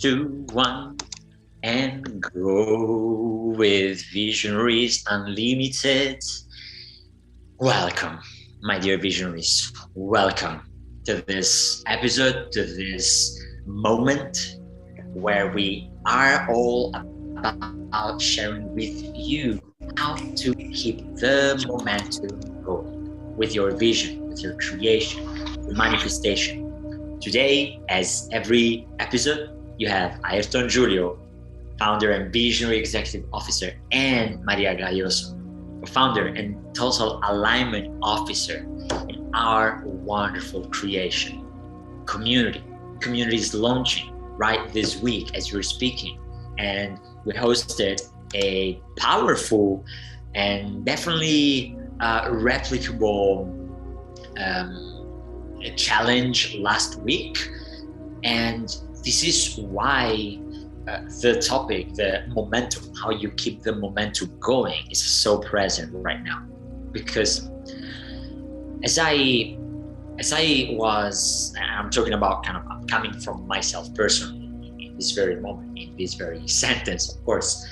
2, 1, and go with Visionaries Unlimited. Welcome, my dear Visionaries. Welcome to this episode, to this moment where we are all about sharing with you how to keep the momentum going with your vision, with your creation, your manifestation. Today, as every episode, you have Ayrton Giulio, founder and visionary executive officer, and María Gayoso, founder and total alignment officer in our wonderful creation community. Community is launching right this week as we're speaking, and we hosted a powerful and definitely replicable challenge last week. And this is why the topic, the momentum, how you keep the momentum going, is so present right now. Because as I was, I'm talking about I'm coming from myself personally in this very moment, in this very sentence, of course,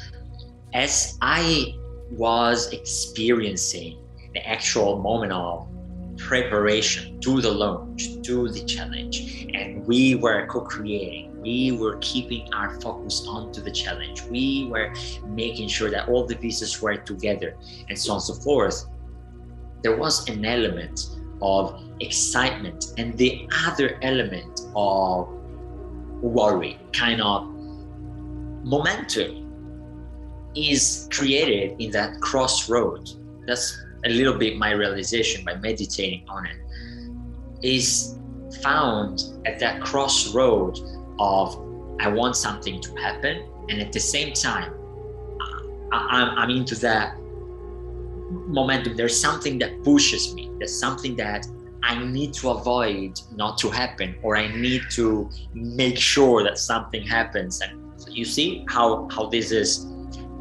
as I was experiencing the actual moment of preparation to the launch, to the challenge, and we were co-creating, we were keeping our focus onto the challenge, we were making sure that all the pieces were together, and so on and so forth. There was an element of excitement and the other element of worry, kind of momentum is created in that crossroad. That's a little bit my realization by meditating on it, is found at that crossroad of I want something to happen, and at the same time I'm into that momentum. There's something that pushes me, there's something that I need to avoid not to happen, or I need to make sure that something happens. And you see how this is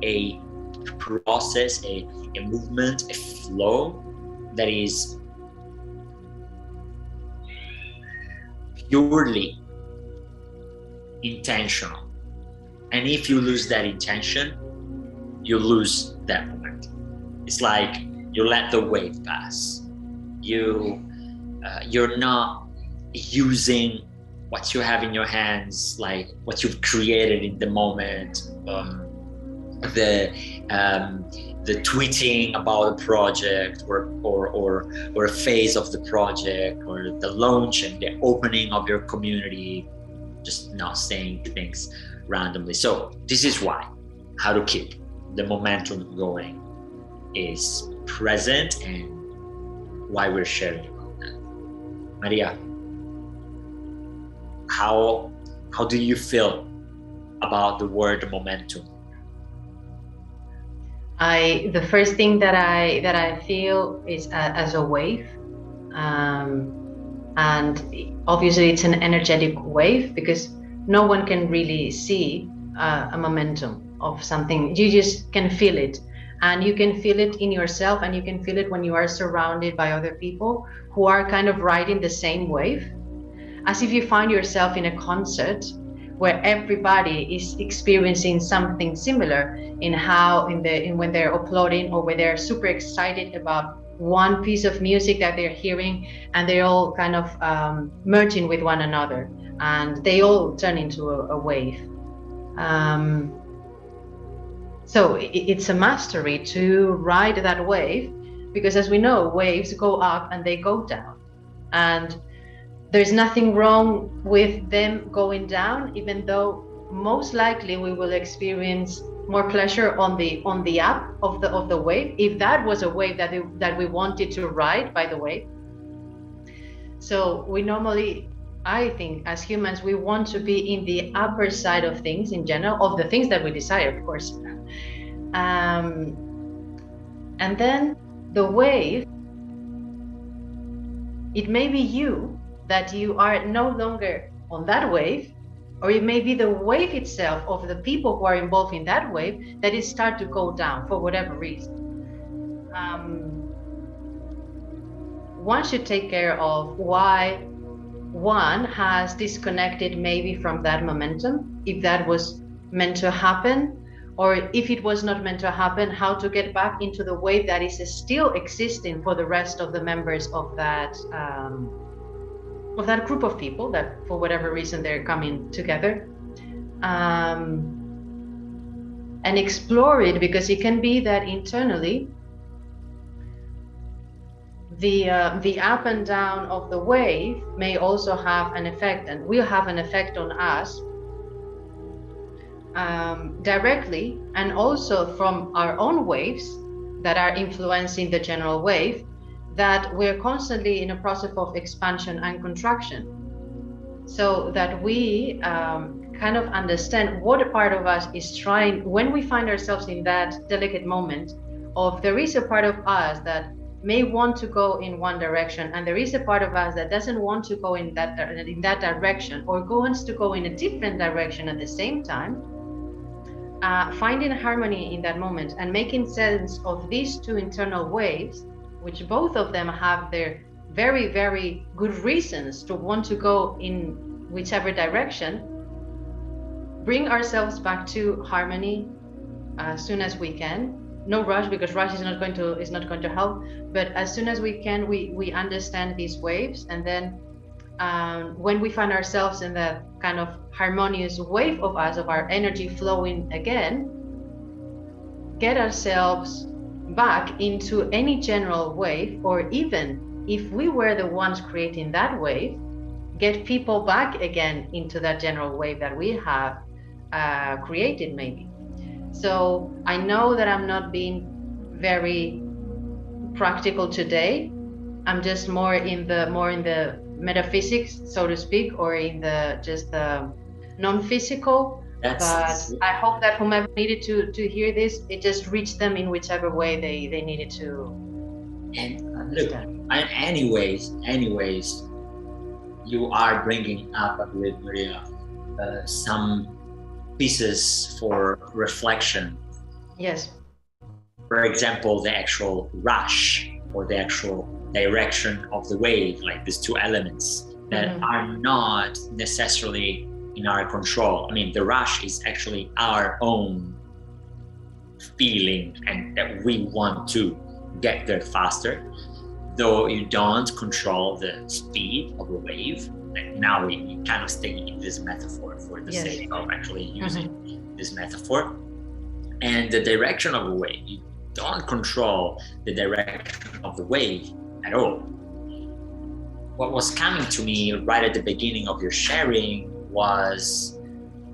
a process, a movement, a flow that is purely intentional. And if you lose that intention, you lose that moment. It's like you let the wave pass. You're not using what you have in your hands, like what you've created in the moment. The tweeting about a project or a phase of the project, or the launch and the opening of your community, just not saying things randomly. So this is why how to keep the momentum going is present, and why we're sharing about that. Maria, how do you feel about the word momentum? The first thing that I feel is as a wave, and obviously it's an energetic wave, because no one can really see a momentum of something. You just can feel it, and you can feel it in yourself, and you can feel it when you are surrounded by other people who are kind of riding the same wave, as if you find yourself in a concert where everybody is experiencing something similar in when they're uploading, or when they're super excited about one piece of music that they're hearing, and they're all kind of merging with one another, and they all turn into a wave. So it's a mastery to ride that wave, because as we know, waves go up and they go down, and there's nothing wrong with them going down, even though most likely we will experience more pleasure on the up of the wave, if that was a wave that we wanted to ride, by the way. So we normally, I think, as humans, we want to be in the upper side of things in general, of the things that we desire, of course. And then the wave, it may be you, that you are no longer on that wave, or it may be the wave itself of the people who are involved in that wave that it start to go down for whatever reason. One should take care of why one has disconnected maybe from that momentum, if that was meant to happen, or if it was not meant to happen, how to get back into the wave that is still existing for the rest of the members of that group of people that for whatever reason they're coming together, and explore it, because it can be that internally the up and down of the wave may also have an effect, and will have an effect on us directly, and also from our own waves that are influencing the general wave, that we're constantly in a process of expansion and contraction, so that we kind of understand what part of us is trying, when we find ourselves in that delicate moment of there is a part of us that may want to go in one direction, and there is a part of us that doesn't want to go in that direction, or wants to go in a different direction at the same time. Finding harmony in that moment and making sense of these two internal waves, which both of them have their very, very good reasons to want to go in whichever direction, bring ourselves back to harmony as soon as we can. No rush, because rush is not going to help, but as soon as we can, we understand these waves, and then when we find ourselves in the kind of harmonious wave of our energy flowing again, get ourselves back into any general wave, or even if we were the ones creating that wave, get people back again into that general wave that we have created maybe. So I know that I'm not being very practical today. I'm just more in the metaphysics, so to speak, or in the non-physical. But I hope that whomever needed to hear this, it just reached them in whichever way they needed to. And look, anyways, you are bringing up, I believe, Maria, some pieces for reflection. Yes. For example, the actual rush or the actual direction of the wave, like these two elements that are not necessarily in our control. I mean, the rush is actually our own feeling, and that we want to get there faster, though you don't control the speed of the wave. Now we kind of stay in this metaphor for the sake of actually using this metaphor. And the direction of the wave, you don't control the direction of the wave at all. What was coming to me right at the beginning of your sharing was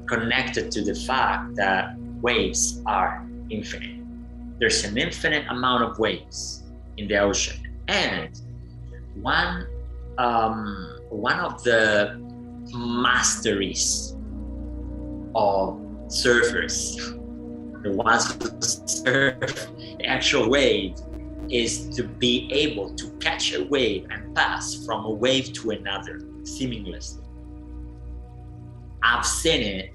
connected to the fact that waves are infinite. There's an infinite amount of waves in the ocean, and one of the masteries of surfers, the ones who surf the actual wave, is to be able to catch a wave and pass from a wave to another seamlessly. I've seen it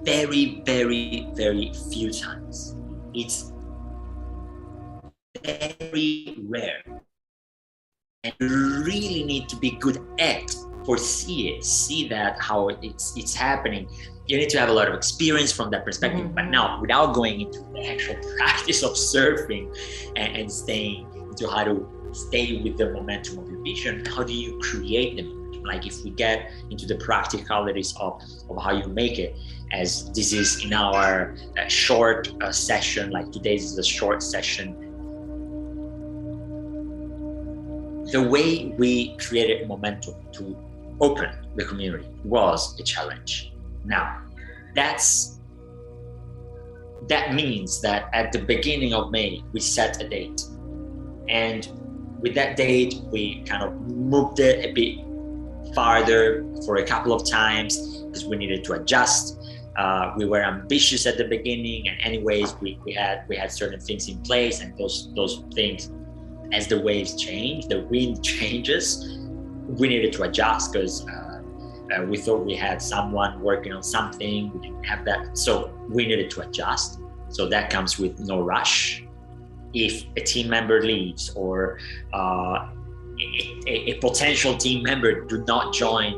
very, very, very few times. It's very rare. And you really need to be good at see that how it's happening. You need to have a lot of experience from that perspective. But now, without going into the actual practice of surfing and staying into how to stay with the momentum of your vision, how do you create the momentum? Like if we get into the practicalities of how you make it, as this is in our short session, like today's is a short session. The way we created momentum to open the community was a challenge. Now, that means that at the beginning of May, we set a date. And with that date, we kind of moved it a bit farther for a couple of times because we needed to adjust. We were ambitious at the beginning, and anyways, we had certain things in place, and those things, as the waves change, the wind changes, we needed to adjust because we thought we had someone working on something, we didn't have that, so we needed to adjust. So that comes with no rush. If a team member leaves or a potential team member do not join,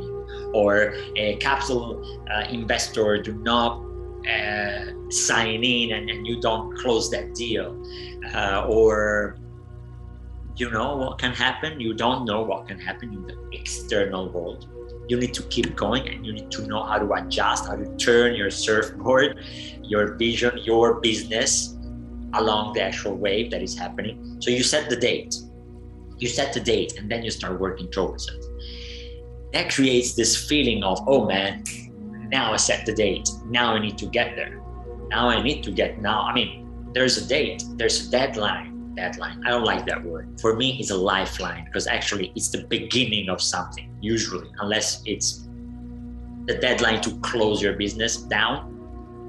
or a capital investor do not sign in, and you don't close that deal, or you know what can happen. You don't know what can happen in the external world. You need to keep going, and you need to know how to adjust, how to turn your surfboard, your vision, your business along the actual wave that is happening. So you set the date. You set the date, and then you start working towards it. That creates this feeling of, oh man, now I set the date. Now I need to get there. There's a date, there's a deadline. I don't like that word. For me, it's a lifeline, because actually it's the beginning of something, usually, unless it's the deadline to close your business down.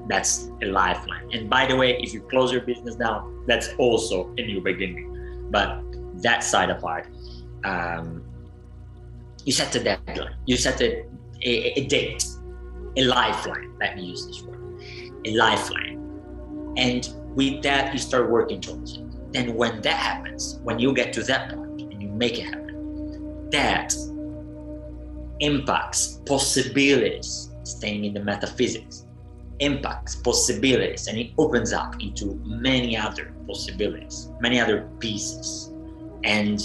That's a lifeline. And by the way, if you close your business down, that's also a new beginning. But that side apart, you set the deadline, you set a date, a lifeline. Let me use this word, a lifeline. And with that, you start working towards it. Then when that happens, when you get to that point and you make it happen, that impacts possibilities, staying in the metaphysics, impacts possibilities, and it opens up into many other possibilities, many other pieces. And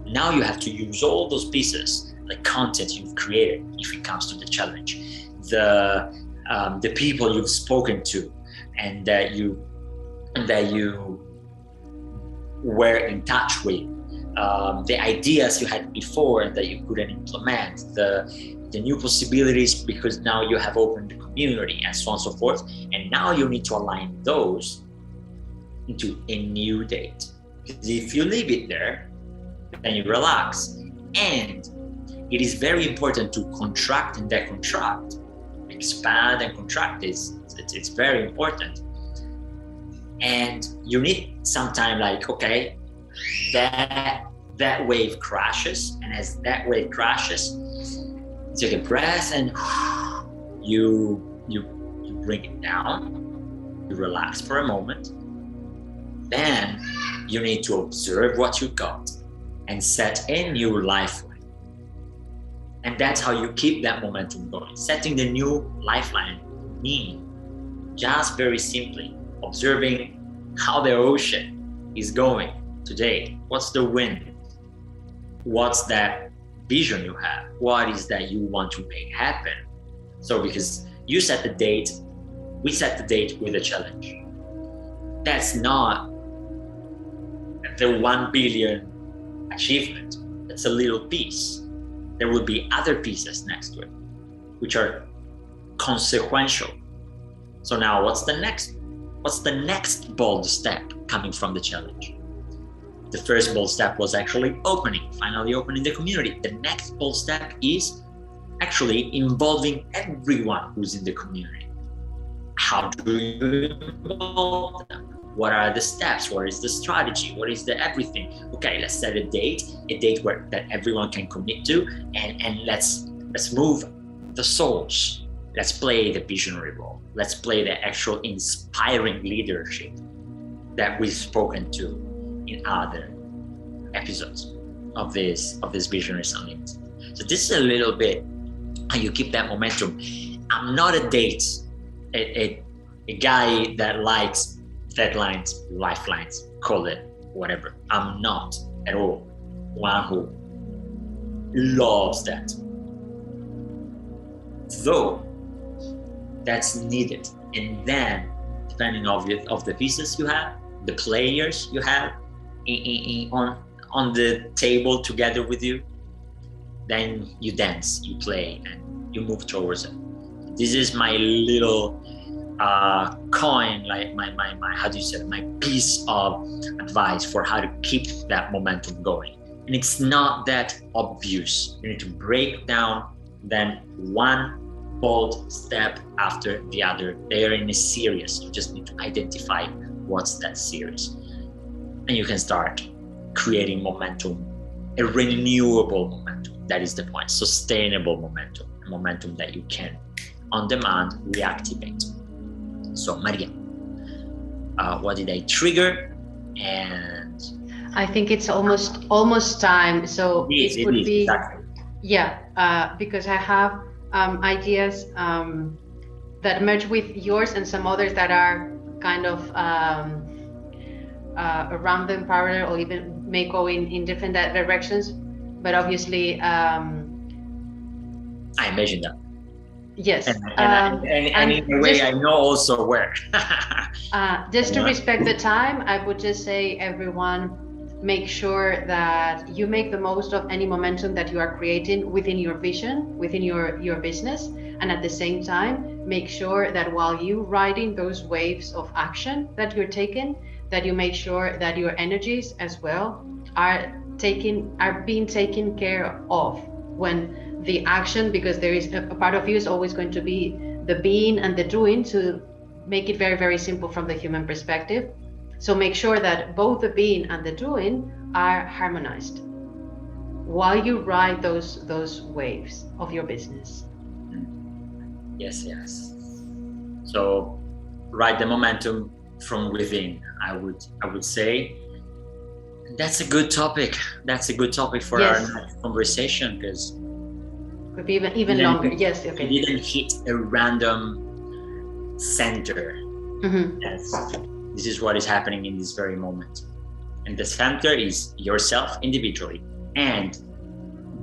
now you have to use all those pieces, the content you've created, if it comes to the challenge, the people you've spoken to, and that you were in touch with, the ideas you had before that you couldn't implement, the new possibilities because now you have opened the community, and so on and so forth. And now you need to align those into a new date. Because if you leave it there, then you relax. And it is very important to contract and decontract, expand and contract. It's very important. And you need some time, like, okay, that wave crashes, and as that wave crashes, you take a breath and you bring it down, you relax for a moment. Then you need to observe what you got and set a new lifeline. And that's how you keep that momentum going. Setting the new lifeline means just very simply observing how the ocean is going today. What's the wind? What's that vision you have? What is that you want to make happen? So because you set the date, we set the date with a challenge. That's not the 1 billion achievement. That's a little piece. There will be other pieces next to it, which are consequential. So now what's the next bold step coming from the challenge? The first bold step was actually finally opening the community. The next bold step is actually involving everyone who's in the community. How do you involve them? What are the steps? What is the strategy? What is the everything? Okay, let's set a date where that everyone can commit to, and let's move the souls. Let's play the visionary role. Let's play the actual inspiring leadership that we've spoken to in other episodes of this Visionaries Unlimited. So this is a little bit how you keep that momentum. I'm not a guy that likes deadlines, lifelines, call it whatever. I'm not at all one who loves that. Though that's needed. And then depending of the pieces you have, the players you have on the table together with you, then you dance, you play, and you move towards it. This is my little coin, like my how do you say it? My piece of advice for how to keep that momentum going. And it's not that obvious. You need to break down then one bold step after the other. They are in a series. You just need to identify what's that series. And you can start creating momentum, a renewable momentum. That is the point. Sustainable momentum, a momentum that you can on demand reactivate. So Maria, what did I trigger? And I think it's almost time. So it would be exactly. because I have ideas that merge with yours and some others that are kind of around them parallel or even may go in different directions. But obviously, I imagine that. yes. And in a way, just, I know also where. just to respect the time, I would just say everyone make sure that you make the most of any momentum that you are creating within your vision, within your business. And at the same time, make sure that while you riding those waves of action that you're taking, that you make sure that your energies as well are being taken care of when the action, because there is a part of you is always going to be the being and the doing, to make it very, very simple from the human perspective. So make sure that both the being and the doing are harmonized while you ride those waves of your business. Yes. So ride the momentum from within. I would say that's a good topic. That's a good topic for Yes. our next conversation, because Could be even longer. Yes. Okay. You didn't hit a random center. Mm-hmm. Yes. This is what is happening in this very moment. And the center is yourself individually and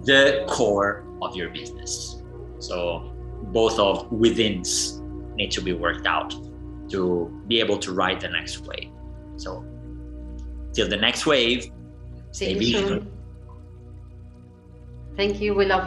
the core of your business. So both of withins need to be worked out to be able to ride the next wave. So till the next wave, See you soon. Thank you. We love you.